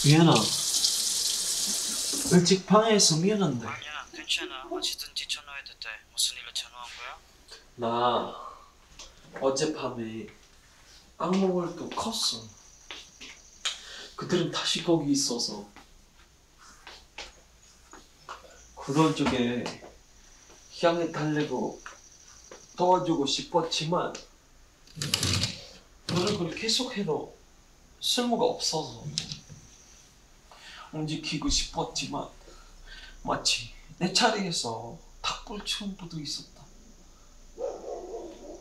미안아. 일찍 방해해서 미안한데. 아니야, 괜찮아. 언제든지 전화해도 돼. 무슨 일로 전화한 거야? 나 어젯밤에 악몽을 또 꿨어. 그들은 다시 거기 있어서 그런 쪽에 향해 달래고 도와주고 싶었지만 노력을 계속해도 쓸모가 없어서 움직이고 싶었지만 마치 내 자리에서 탁불처럼 묻어 있었다.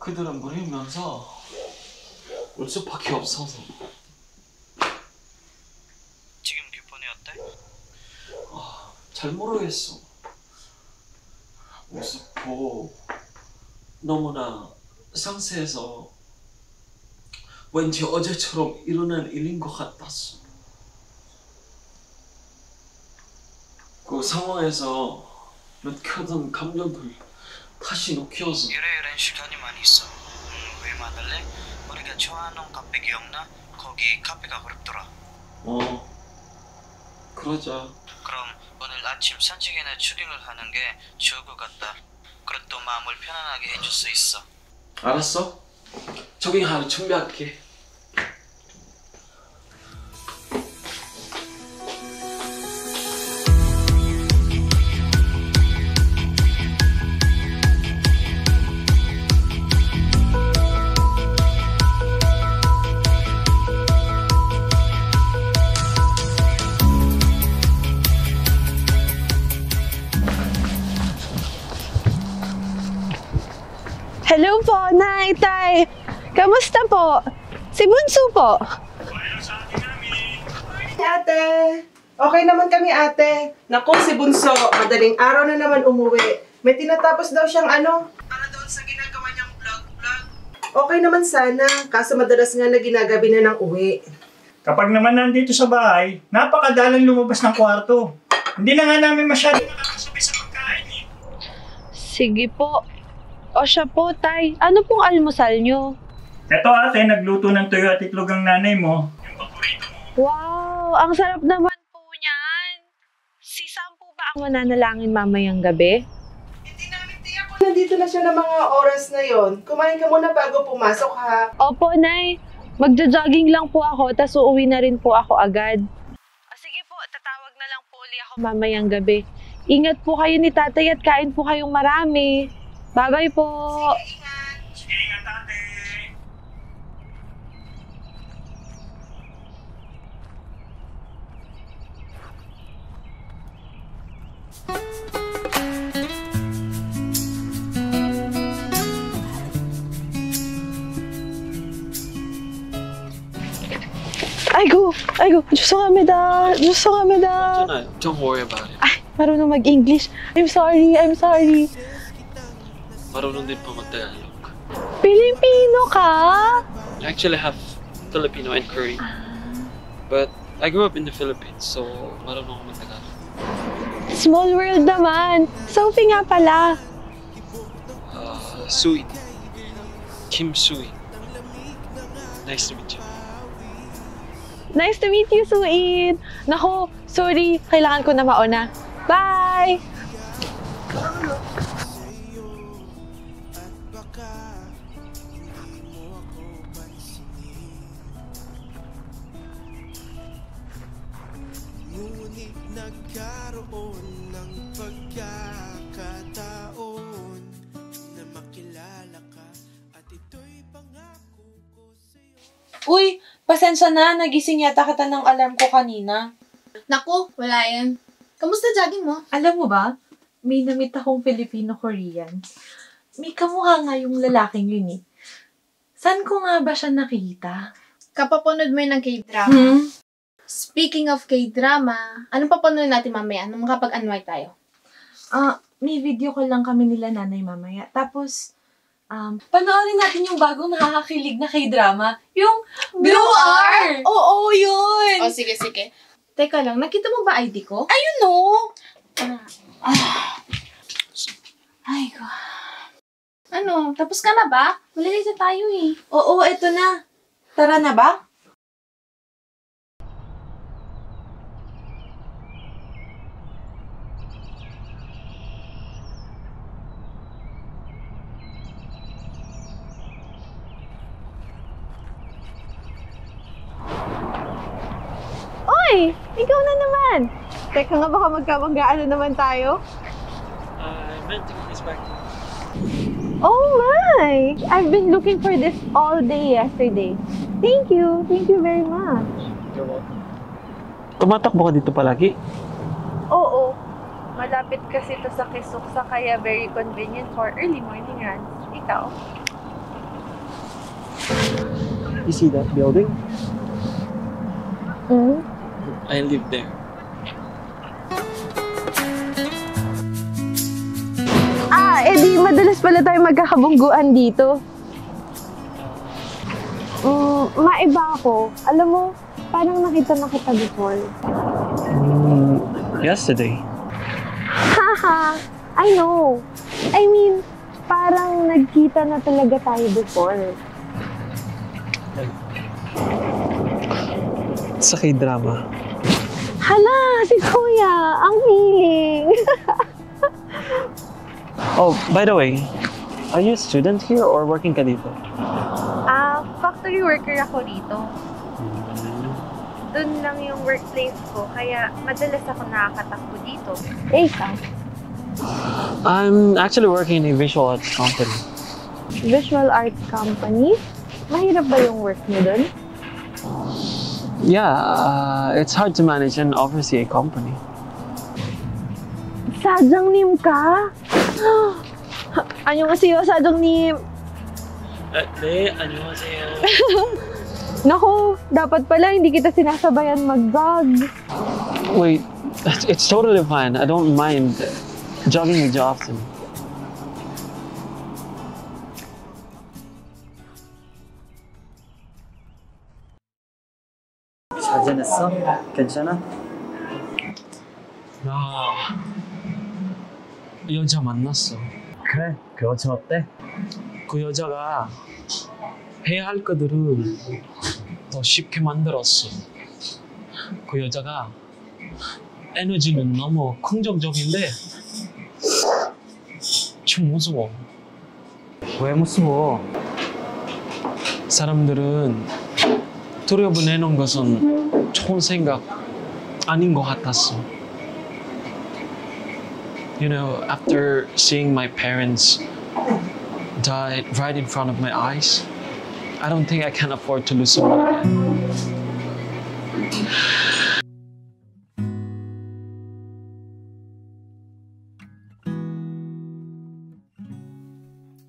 그들은 물으면서 울 수밖에 없어서. 지금 기분이 어때? 잘 모르겠어. 우습고 너무나 상세해서 왠지 어제처럼 일어난 일인 것 같았어. 그 상황에서 느꼈던 감정들 다시 느껴서. 이런 시간이 많이 있어. 왜 만날래? 우리가 좋아하는 카페 기억나? 거기 카페가 어렵더라. 그러자. 그럼 오늘 아침 산책이나 조깅을 하는 게 좋을 것 같다. 그래도 마음을 편안하게 해줄 수 있어. 알았어? 조깅하러 준비할게. Hello po, Nay, Tay. Kamusta po? Si Bunso po. Ate, okay naman kami ate. Naku, si Bunso, madaling araw na naman umuwi. May tinatapos daw siyang para doon sa ginagawa niyang vlog. Okay naman sana, kaso madalas nga na ginagabi na ng uwi. Kapag naman nandito sa bahay, napakadalang lumabas ng kwarto. Hindi na nga namin masyado nakakasabay sa pagkain eh. Sige po. O siya po, Tay. Ano pong almusal nyo? Eto ate, nagluto ng tuyo at itlog ang nanay mo. Yung paborito mo. Wow! Ang sarap naman po niyan. Si Sam po ba ang mananalangin mamayang gabi? Hindi namin tiyak kung nandito na siya ng mga oras na yon. Kumain ka muna bago pumasok ha. Opo, Nay. Magja-jogging lang po ako, tas uuwi na rin po ako agad. Sige po, tatawag na lang po ulit ako mamayang gabi. Ingat po kayo ni Tatay at kain po kayong marami. Bye-bye po! Sige, ingat! Sige, ingat ate. 아이고, 죄송합니다. 괜찮아요. Don't worry about it. Ay, marunong mag-English. I'm sorry. 말하는 데 보면 Tagalog. Pilipino ka? I actually have Filipino and Korean. But I grew up in the Philippines, so marunong ako mag-Tagalog. Small world naman. Sophie nga pala. Sui. Kim Sui. Nice to meet you. Nice to meet you, Suin. Naku, sorry. Kailangan ko na mauna. Bye! Ngunit nagkaroon ng pagkakataon na makilala ka at ito'y pangako ko sa'yo. Uy, pasensya na. Nagising yata kita ng alarm ko kanina. Naku, wala yan. Kamusta jogging mo? Alam mo ba, may namit akong Filipino-Korean. May kamukha nga yung lalaking yun eh. Saan ko nga ba siya nakita? Kapapanood mo yun ng K-drama. Speaking of K-drama, anong papanood natin mamaya nung makapag-unwind tayo? May video call lang kami nila nanay mamaya. Tapos, panoorin natin yung bagong nakakakilig na K-drama. Yung Blue R! Oo, yun! O, sige. Teka lang, nakita mo ba ID ko? Ayun no! Ay, ko. Ano, tapos ka na ba? Malilate na tayo eh. Oo, eto na. Tara na ba? Ay! Ikaw na naman! Teka nga, baka magkabanggaan na naman tayo. I meant to get this back to you. Oh my! I've been looking for this all day yesterday. Thank you. Thank you very much. You're welcome. Tumatakbo ka dito palagi? Oo. Malapit kasi ito sa Kisuksa, kaya very convenient for early morning runs. Ikaw? You see that building? Mm. I live there. Edi madalas pala tayo magkakabungguan dito. Maiba ako. Alam mo, parang nakita na kita before. Yesterday. Haha, I know. I mean, parang nagkita na talaga tayo before. Sa K-drama. Hala, si Kuya! Ang feeling! Oh, by the way, are you a student here or working ka dito? Factory worker ako rito. Doon lang yung workplace ko, kaya madalas ako nakakatakbo dito. Eh, ikaw? I'm actually working in a visual arts company. Visual arts company? Mahirap ba yung work mo doon? Yeah, it's hard to manage and oversee a company. 사장님 ka? 안녕하세요, 사장님. 네, 안녕하세요. Naku, dapat pala hindi kita sinasabayan mag-jog. Wait, it's totally fine. I don't mind jogging with you often. 잘 지냈어? 괜찮아? 나 여자 만났어. 그래, 그 여자 어때? 그 여자가 해야 할 것들을 더 쉽게 만들었어. 그 여자가 에너지는 너무 긍정적인데 좀 무서워. 왜 무서워? 사람들은 들여보내는 것은 좋은 생각 아닌 것 같았어. You know, after seeing my parents die right in front of my eyes, I don't think I can afford to lose someone again.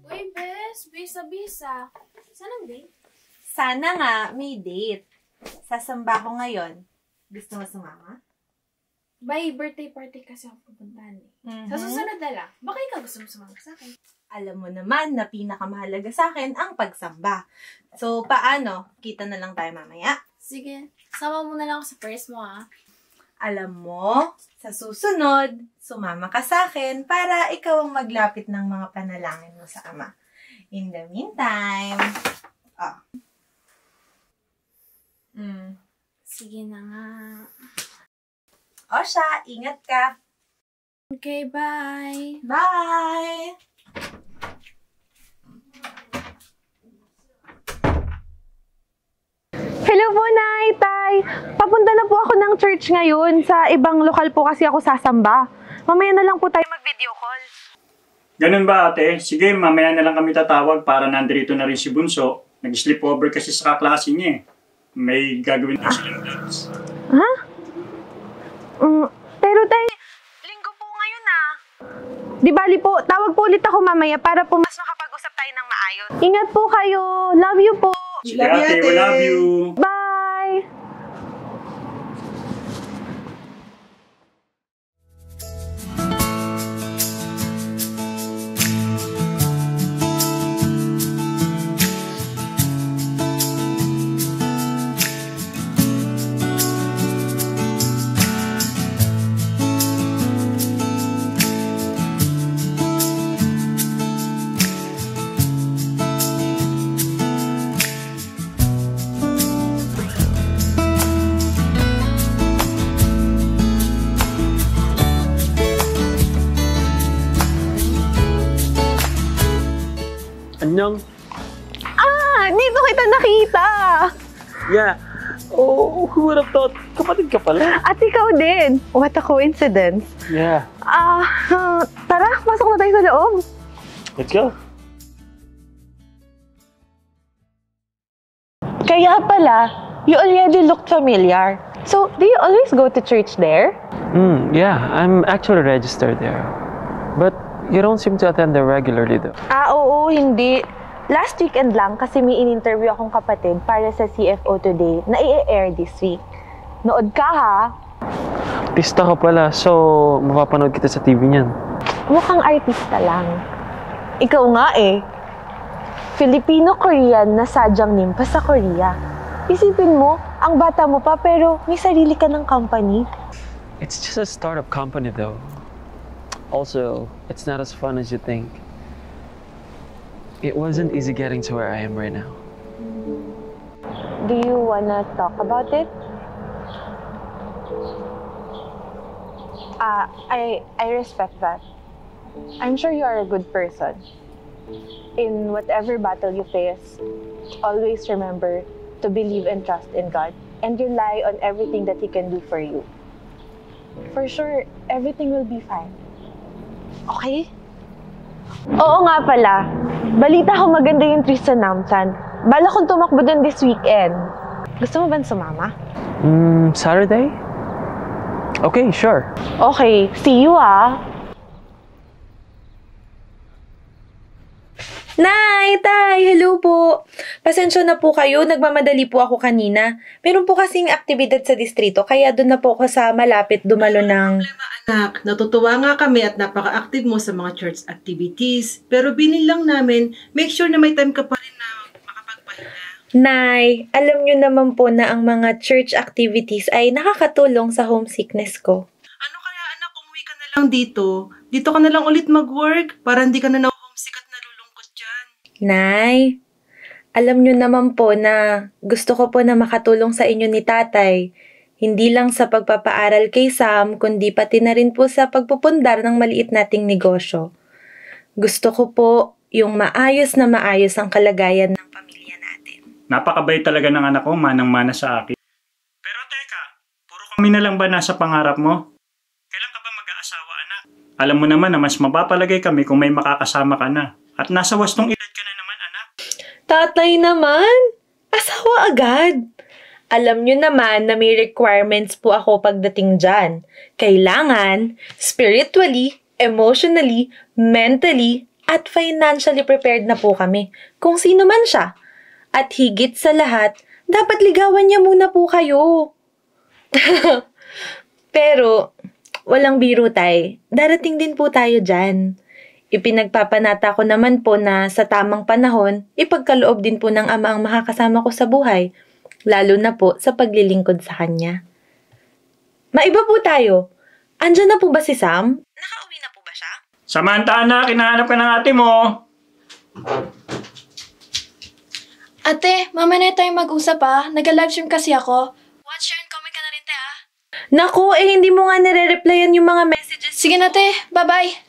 Uy, bes, bisa-bisa. Saan ang date? Sana nga, may date. Sasamba ko ngayon. Gusto mo sumama? By birthday party kasi ako pupuntahan eh. Sa susunod na lang, baka ikaw gusto mo sumama sa akin. Alam mo naman na pinakamahalaga sa akin ang pagsamba. So, paano? Kita na lang tayo mamaya. Sige, sama mo na lang ako sa first mo ah. Alam mo, sa susunod, sumama ka sa akin para ikaw ang maglapit ng mga panalangin mo sa Ama. In the meantime, Sige na nga. O siya, ingat ka. Okay, bye. Bye! Hello po, Nay, Tay. Papunta na po ako ng church ngayon. Sa ibang lokal po kasi ako sasamba. Mamaya na lang po tayo mag-video call. Ganun ba, ate? Sige, mamaya na lang kami tatawag para nandito na rin si Bunso. Nag-sleepover kasi sa kaklase niya eh. May gagawin na silang dance. Ha? Pero Tay, linggo po ngayon ah. Di bali po, tawag po ulit ako mamaya para po mas makapag-usap tayo ng maayos. Ingat po kayo. Love you po. Sige, ate, we love you. Bye! 안녕. Dito kita nakita. Yeah, Oh, who would have thought? Kapatid ka pala. At ikaw din. What a coincidence. Yeah. Tara, pasok na tayo sa loob. Let's go. Kaya pala, you already looked familiar. So, do you always go to church there? Yeah, I'm actually registered there. But you don't seem to attend there regularly though. Oo, hindi. Last weekend lang kasi may in-interview akong kapatid para sa CFO Today na i-air this week. Nood ka ha? Artista ka pala, so mapapanood kita sa TV niyan. Mukhang artista lang. Ikaw nga eh. Filipino-Korean na sadyang nimpa sa Korea. Isipin mo, ang bata mo pa pero may sarili ka ng company. It's just a startup company though. Also, it's not as fun as you think. It wasn't easy getting to where I am right now. Do you wanna talk about it? I respect that. I'm sure you are a good person. In whatever battle you face, always remember to believe and trust in God and rely on everything that He can do for you. For sure, everything will be fine. Okay? Oo nga pala. Balita ko maganda yung trip sa Namsan. Bala kong tumakbo dun this weekend. Gusto mo ba sumama? Saturday? Okay, sure. Okay, see you ah. Nay, Tay, hello po. Pasensya na po kayo, nagmamadali po ako kanina. Meron po kasing aktibidad sa distrito, kaya doon na po ako sa malapit dumalo ng... Anak, natutuwa nga kami at napaka-active mo sa mga church activities. Pero binilang namin, make sure na may time ka pa rin na makapagpahinga. Nay, alam nyo naman po na ang mga church activities ay nakakatulong sa homesickness ko. Ano kaya anak, umuwi ka na lang dito? Dito ka na lang ulit mag-work para hindi ka na homesick at nalulungkot dyan. Nay, alam nyo naman po na gusto ko po na makatulong sa inyo ni Tatay. Hindi lang sa pagpapaaral kay Sam, kundi pati na rin po sa pagpupundar ng maliit nating negosyo. Gusto ko po yung maayos na maayos ang kalagayan ng pamilya natin. Napakabait talaga ng anak ko, manang-mana sa akin. Pero teka, puro kami na lang ba nasa pangarap mo? Kailan ka ba mag-aasawa, anak? Alam mo naman na mas mapapalagay kami kung may makakasama ka na. At nasa wastong edad ka na naman, anak. Tatay naman! Asawa agad! Alam nyo naman na may requirements po ako pagdating dyan. Kailangan spiritually, emotionally, mentally, at financially prepared na po kami. Kung sino man siya. At higit sa lahat, dapat ligawan niya muna po kayo. Pero, walang biro tay. Darating din po tayo dyan. Ipinagpapanata ko naman po na sa tamang panahon, ipagkaloob din po ng ama ang makakasama ko sa buhay. Lalo na po sa paglilingkod sa kanya. Maiba po tayo. Andyan na po ba si Sam? Nakauwi na po ba siya? Samantha, anak, hinahanap ka ng ate mo. Ate, mamaya na tayo mag-usap ah. Nag-livestream kasi ako. Watch, share, and comment ka na rin, te ah. Naku, hindi mo nga nire-replyan yung mga messages. Sige na, te. Bye-bye.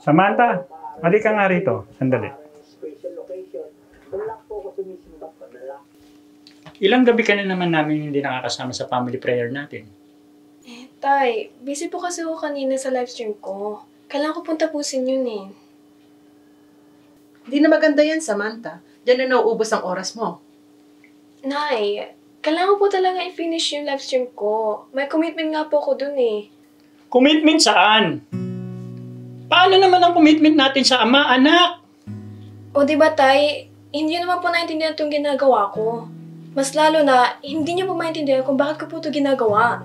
Samantha, halika nga rito. Sandali. Ilang gabi ka na naman namin hindi nakakasama sa family prayer natin. Tay, busy po kasi ako kanina sa livestream ko. Kailangan ko pong tapusin yun eh. Hindi na maganda yan, Samantha. Diyan na nauubos ang oras mo. Nay, kailangan po talaga i-finish yung livestream ko. May commitment nga po ako dun eh. Commitment saan? Paano naman ang commitment natin sa ama, anak? O diba tay, hindi naman po naintindihan itong ginagawa ko. Mas lalo na, hindi niyo po maintindihan kung bakit ko po ito ginagawa.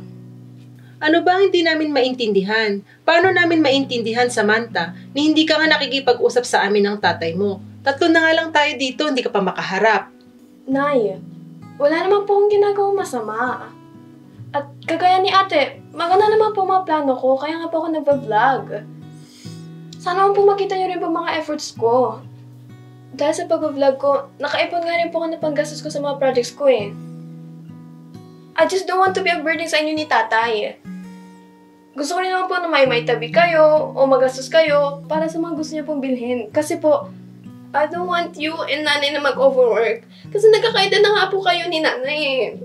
Ano ba hindi namin maintindihan? Paano namin maintindihan, Samantha, ni hindi ka nga nakikipag-usap sa amin ng tatay mo? 3 na nga lang tayo dito, hindi ka pa makaharap. Nay, wala naman po akong ginagawang masama. At kagaya ni ate, maganda naman po mga plano ko, kaya nga po ako nagva-vlog. Sana naman po makita niyo rin po mga efforts ko. Dahil sa pag-vlog ko, nakaipon nga rin po ako ng panggastos ko sa mga projects ko eh. I just don't want to be a burden sa inyo ni tatay. Gusto ko rin naman po na may tabi kayo o magastos kayo para sa mga gusto niyo pong bilhin. Kasi po, I don't want you and nanay na mag-overwork. Kasi nagkakaida na nga po kayo ni nanay.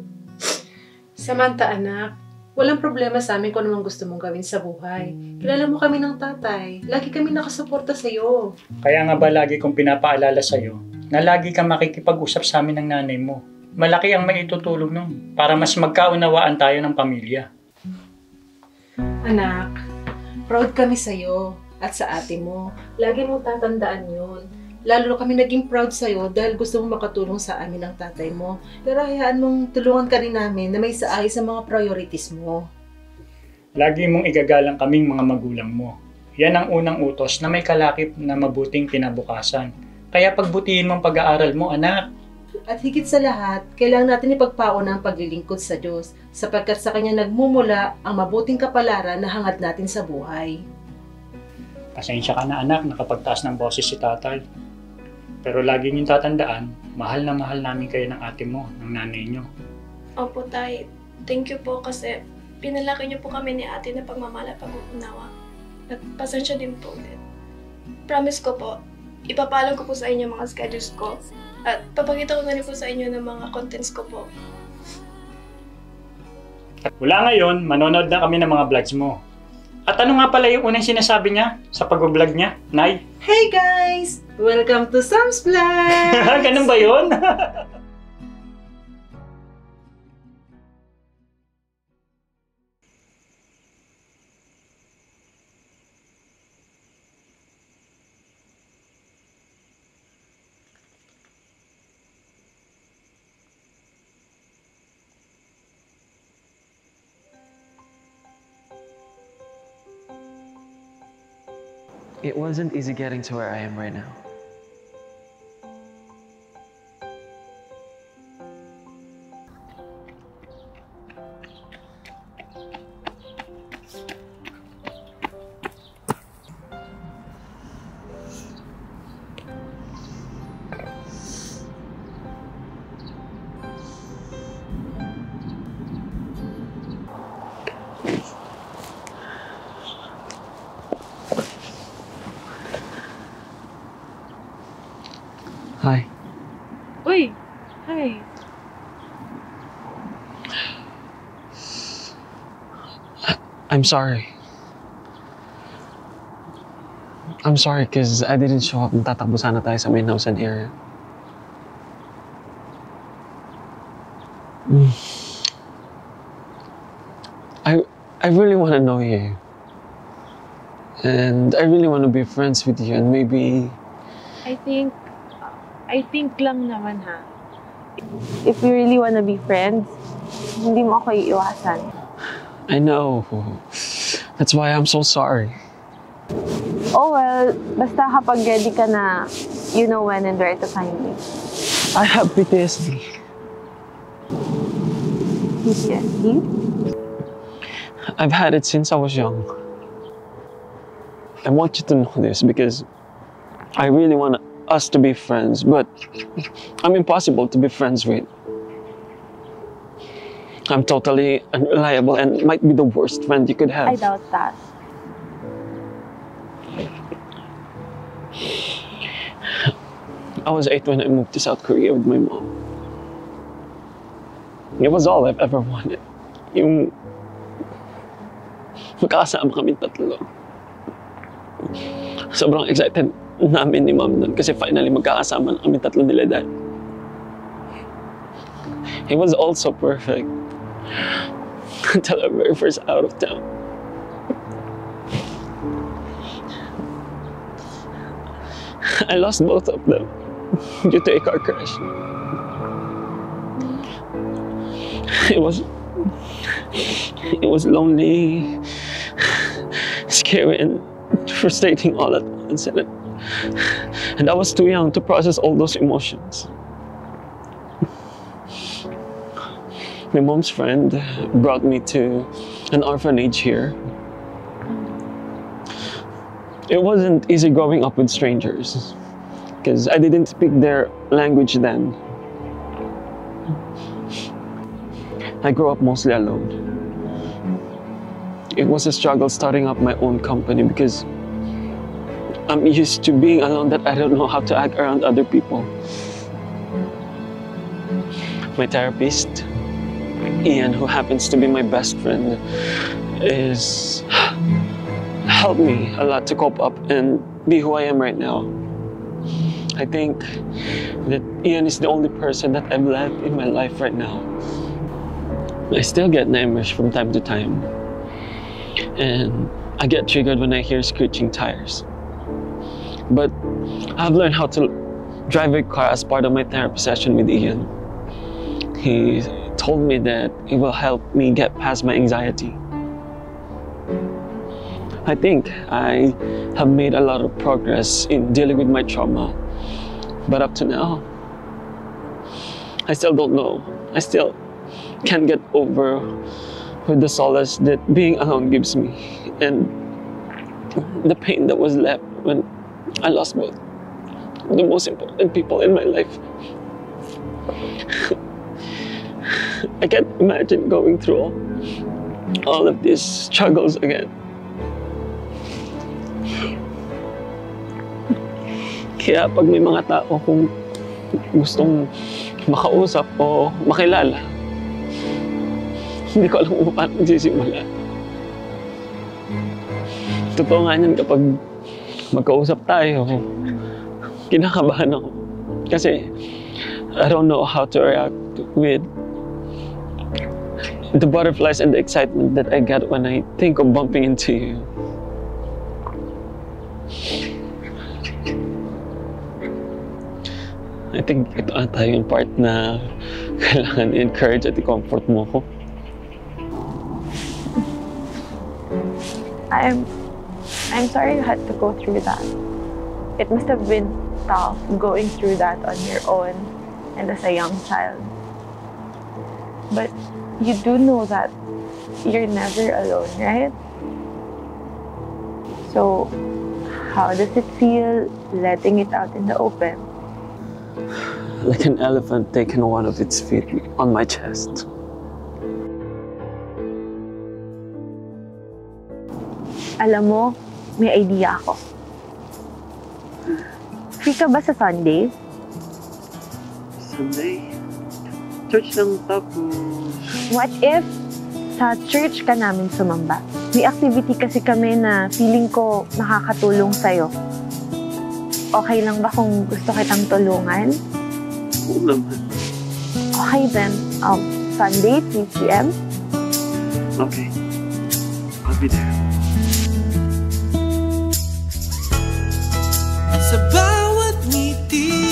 Samantha, anak, walang problema sa amin kung anong gusto mong gawin sa buhay. Kilala mo kami ng tatay. Lagi kami nakasuporta sa'yo. Kaya nga ba lagi kong pinapaalala sa'yo na lagi kang makikipag-usap sa amin ng nanay mo. Malaki ang maitutulong nun para mas magkaunawaan tayo ng pamilya. Anak, proud kami sa'yo at sa ate mo. Lagi mong tatandaan yun. Lalo kami naging proud sa'yo dahil gusto mong makatulong sa amin ng tatay mo. Pero hayaan mong tulungan ka rin namin na may saay sa mga priorities mo. Lagi mong igagalang kaming mga magulang mo. Yan ang unang utos na may kalakip na mabuting kinabukasan. Kaya pagbutihin mong pag-aaral mo, anak. At higit sa lahat, kailangan natin ipagpauna ang paglilingkod sa Diyos sapagkat sa Kanya nagmumula ang mabuting kapalaran na hangad natin sa buhay. Pasensya ka na anak, nakapagtaas ng boses si tatay. Pero lagi niyong tatandaan, mahal na mahal namin kayo ng ate mo, ng nanay niyo. Opo tay, thank you po kasi pinalaki niyo po kami ni ate na pagmamahal at pag-uunawa. At pasensya din po ulit. Promise ko po, ipapalo ko po sa inyo mga schedules ko. At papakita ko na rin po sa inyo ng mga contents ko po. At mula ngayon, manonood na kami ng mga vlogs mo. At ano nga pala yung unang sinasabi niya sa pag-vlog niya, Nay? Hey guys! Welcome to Sam's Vlog! Ganun ba yun? It wasn't easy getting to where I am right now. Hi. Uy! Hi! I'm sorry. I'm sorry because I didn't show up. Natatakbo sana tayo sa main house and area. I really want to know you. And I really want to be friends with you and maybe... I think lang naman ha. If you really wanna be friends, hindi mo ako iiwasan. I know. That's why I'm so sorry. Oh well, basta kapag ready ka na, you know when and where to find me. I have PTSD. PTSD? I've had it since I was young. I want you to know this because I really want us to be friends, but I'm impossible to be friends with. I'm totally unreliable and might be the worst friend you could have. I doubt that. I was 8 when I moved to South Korea with my mom. It was all I've ever wanted. Yung magkakasama kaming tatlo. Sobrang excited namin ni Mom nun kasi finally magkakasama na kami tatlo nila Dad. It was all so perfect until our very first out of town. I lost both of them due to a car crash. It was lonely, scary, and frustrating all at once. And I was too young to process all those emotions. My mom's friend brought me to an orphanage here. It wasn't easy growing up with strangers because I didn't speak their language then. I grew up mostly alone. It was a struggle starting up my own company because I'm used to being alone that I don't know how to act around other people. My therapist, Ian, who happens to be my best friend, helped me a lot to cope up and be who I am right now. I think that Ian is the only person that I've left in my life right now. I still get nightmares from time to time. And I get triggered when I hear screeching tires. But I've learned how to drive a car as part of my therapy session with Ian. He told me that it will help me get past my anxiety. I think I have made a lot of progress in dealing with my trauma. But up to now, I still don't know. I still can't get over with the solace that being alone gives me and the pain that was left when I lost both the most important people in my life. I can't imagine going through all of these struggles again. Kaya pag may mga tao kung gustong makausap o makilala, hindi ko alam kung paano magsisimula. Totoo nga yan kapag magkausap tayo, kinakabahan ako. Kasi I don't know how to react with the butterflies and the excitement that I get when I think of bumping into you. I think ito ata yung part na kailangan i-encourage at i-comfort mo ko. I'm sorry you had to go through that. It must have been tough going through that on your own and as a young child. But you do know that you're never alone, right? So, how does it feel letting it out in the open? Like an elephant taking one of its feet on my chest. Alam mo, may idea ako. Free ka ba sa Sunday? Sunday? Church lang tapos... What if sa church ka namin sumamba? May activity kasi kami na feeling ko makakatulong sa'yo. Okay lang ba kung gusto kitang tulungan? Oo naman. Okay then, Sunday, 3 p.m.? Okay. I'll be there. Sa bawat ngiti,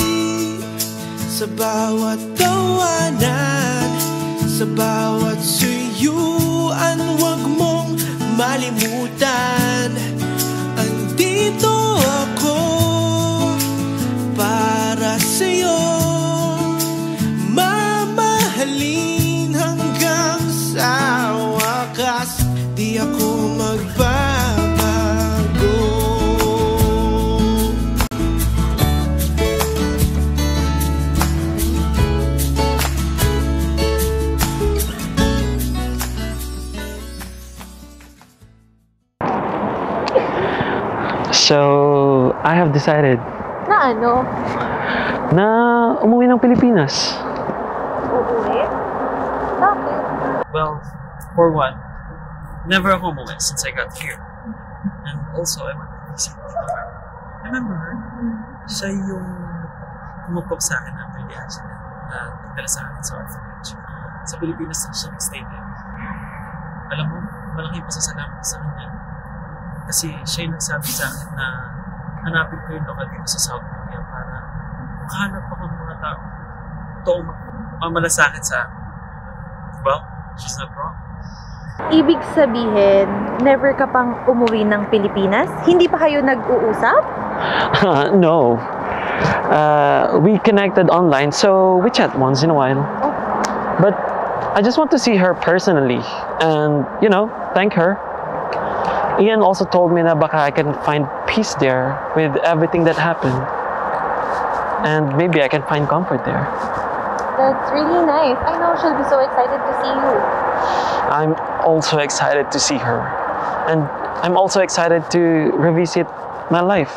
sa bawat tawanan, sa bawat suyuan, huwag mong malimutan. Andito decided Na ano? na umuwi ng Pilipinas. Uuwi? Bakit? Well, for one, never ako umuwi since I got here. And also, I want to visit Tito Ma'am. Remember her? Siya yung kumupok sa akin after the accident na nagdala sa akin sa orphanage. Sa Pilipinas na siya nag-stay din. Alam mo, malaking pasasalamat sa kanya. Kasi siya yung nagsabi sa akin na hanapin ko yung lokal dito sa South Korea para makahanap ako ng mga tao. Toong mamalasakit sa akin. Well, she's not wrong. Ibig sabihin, never ka pang umuwi ng Pilipinas? Hindi pa kayo nag-uusap? No. We connected online, so we chat once in a while. But I just want to see her personally and, you know, thank her. Ian also told me na baka I can find peace there with everything that happened. And maybe I can find comfort there. That's really nice. I know she'll be so excited to see you. I'm also excited to see her. And I'm also excited to revisit my life.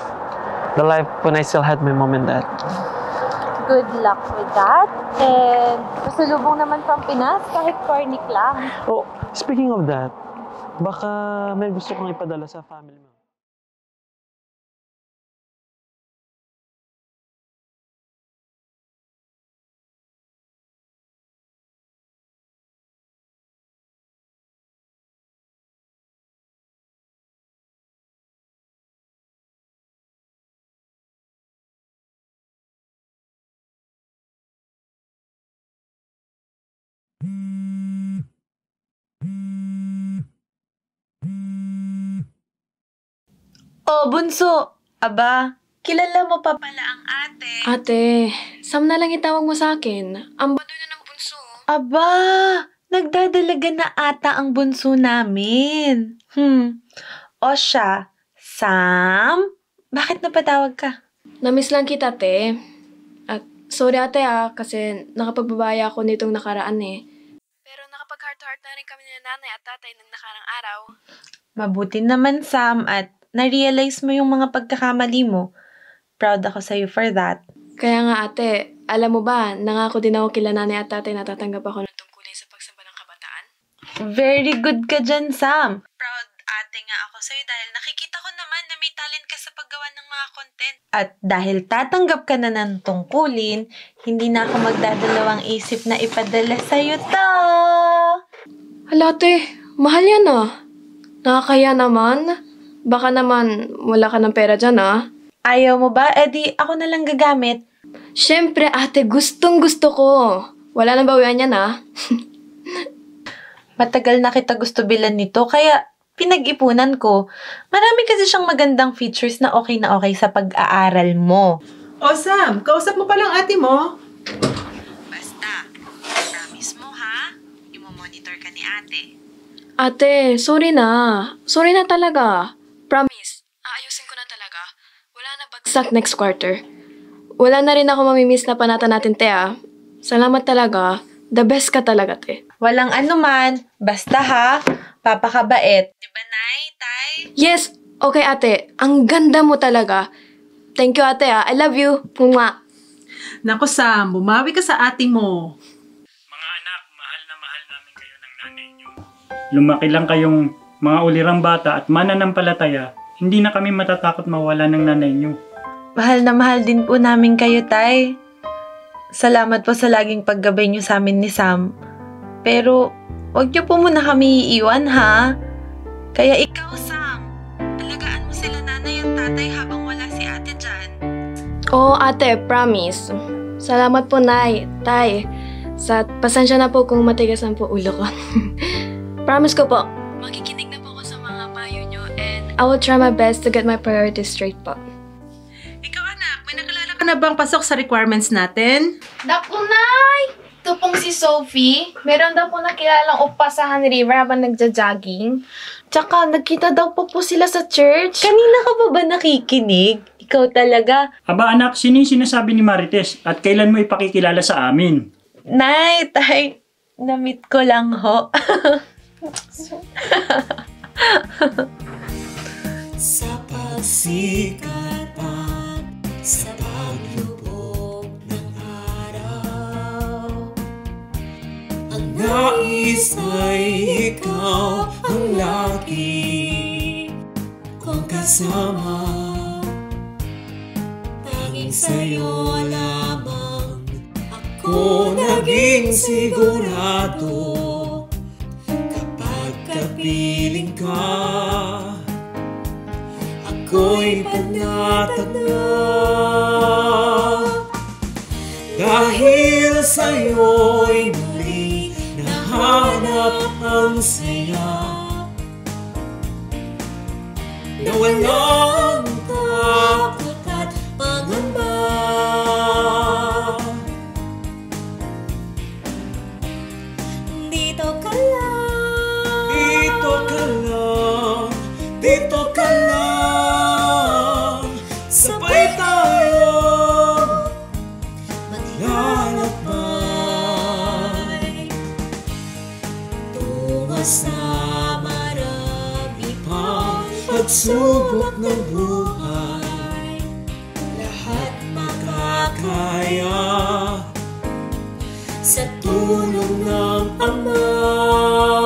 The life when I still had my mom and dad. Good luck with that. And pasalubong naman from Pinas, kahit cornic lang. Oh, speaking of that, baka may gusto kang ipadala sa family mo. Oh, bunso! Aba, kilala mo pa pala ang ate. Ate, Sam na lang itawag mo sa akin. Ang baduy na ng bunso. Aba, nagdadalaga na ata ang bunso namin. O siya, Sam? Bakit napatawag ka? Namiss lang kita, te. At sorry ate kasi nakapagbabaya ako nitong nakaraan eh. Pero nakapag-heart-to-heart na rin kami ni nanay at tatay ng nakarang araw. Mabuti naman, Sam, at na-realize mo yung mga pagkakamali mo. Proud ako sa'yo for that. Kaya nga ate, alam mo ba, nangako din ako kila nanay at tatay na tatanggap ako ng tungkulin sa pagsamba ng kabataan? Very good ka dyan, Sam. Proud ate nga ako sa'yo dahil nakikita ko naman na may talent ka sa paggawa ng mga content. At dahil tatanggap ka na ng tungkulin, hindi na ako magdadalawang isip na ipadala sa'yo to. Hala ate, mahal yan Nakakaya naman. Baka naman wala ka ng pera dyan Ayaw mo ba? Di ako na lang gagamit. Siyempre ate, gustong gusto ko. Wala nang bawian yan Matagal na kita gusto bilan nito, kaya pinag-ipunan ko. Marami kasi siyang magandang features na okay sa pag-aaral mo. O Sam, kausap mo palang ate mo. Basta, promise mo ha? Imo-monitor ka ni ate. Ate, sorry na. Sorry na talaga. Promise, aayusin ko na talaga. Wala na bagsak next quarter. Wala na rin ako mamimiss na panata natin, te Salamat talaga. The best ka talaga, te. Walang anuman. Basta ha, papakabait. Diba, Nay, Tay? Yes! Okay, ate. Ang ganda mo talaga. Thank you, ate I love you. Mwah. Naku Sam, bumawi ka sa ate mo. Mga anak, mahal na mahal namin kayo ng nanay niyo. Lumaki lang kayong mga ulirang bata at mananampalataya, hindi na kami matatakot mawala ng nanay niyo. Mahal na mahal din po namin kayo, Tay. Salamat po sa laging paggabay niyo sa amin ni Sam. Pero, huwag niyo po muna kami iiwan, ha? Kaya ikaw, Sam, alagaan mo sila nanay at tatay habang wala si ate dyan. Oo, ate, promise. Salamat po, Nay, Tay. Pasensya na po kung matigas ang po ulo ko. Promise ko po, makikinig na po ako sa mga payo nyo and I will try my best to get my priorities straight po. Ikaw anak, may nakalala ka na bang pasok sa requirements natin? Naku, Nay! Ito pong si Sophie. Meron daw po nakilalang upa sa Han River habang nagja-jogging. Tsaka, nagkita daw po sila sa church. Kanina ka pa ba nakikinig? Ikaw talaga. Aba anak, sino yung sinasabi ni Marites at kailan mo ipakikilala sa amin? Nay, Tay, na-meet ko lang ho. Sa pagsikat pa sa paglubog ng araw. Ang nais ay ikaw ang lagi kong kasama. Tanging sa'yo lamang ako naging sigurado. Kapag kapiling ka, ako'y panatag na. Dahil sa'yo'y muli nahanap ang saya na walang takot at pangamba. Dito ka lang, dito ka lang, dito ka lang. Sabay tayo maglalakbay tungo sa marami pang pagsubok ng buhay. Lahat makakaya sa tulong ng Ama.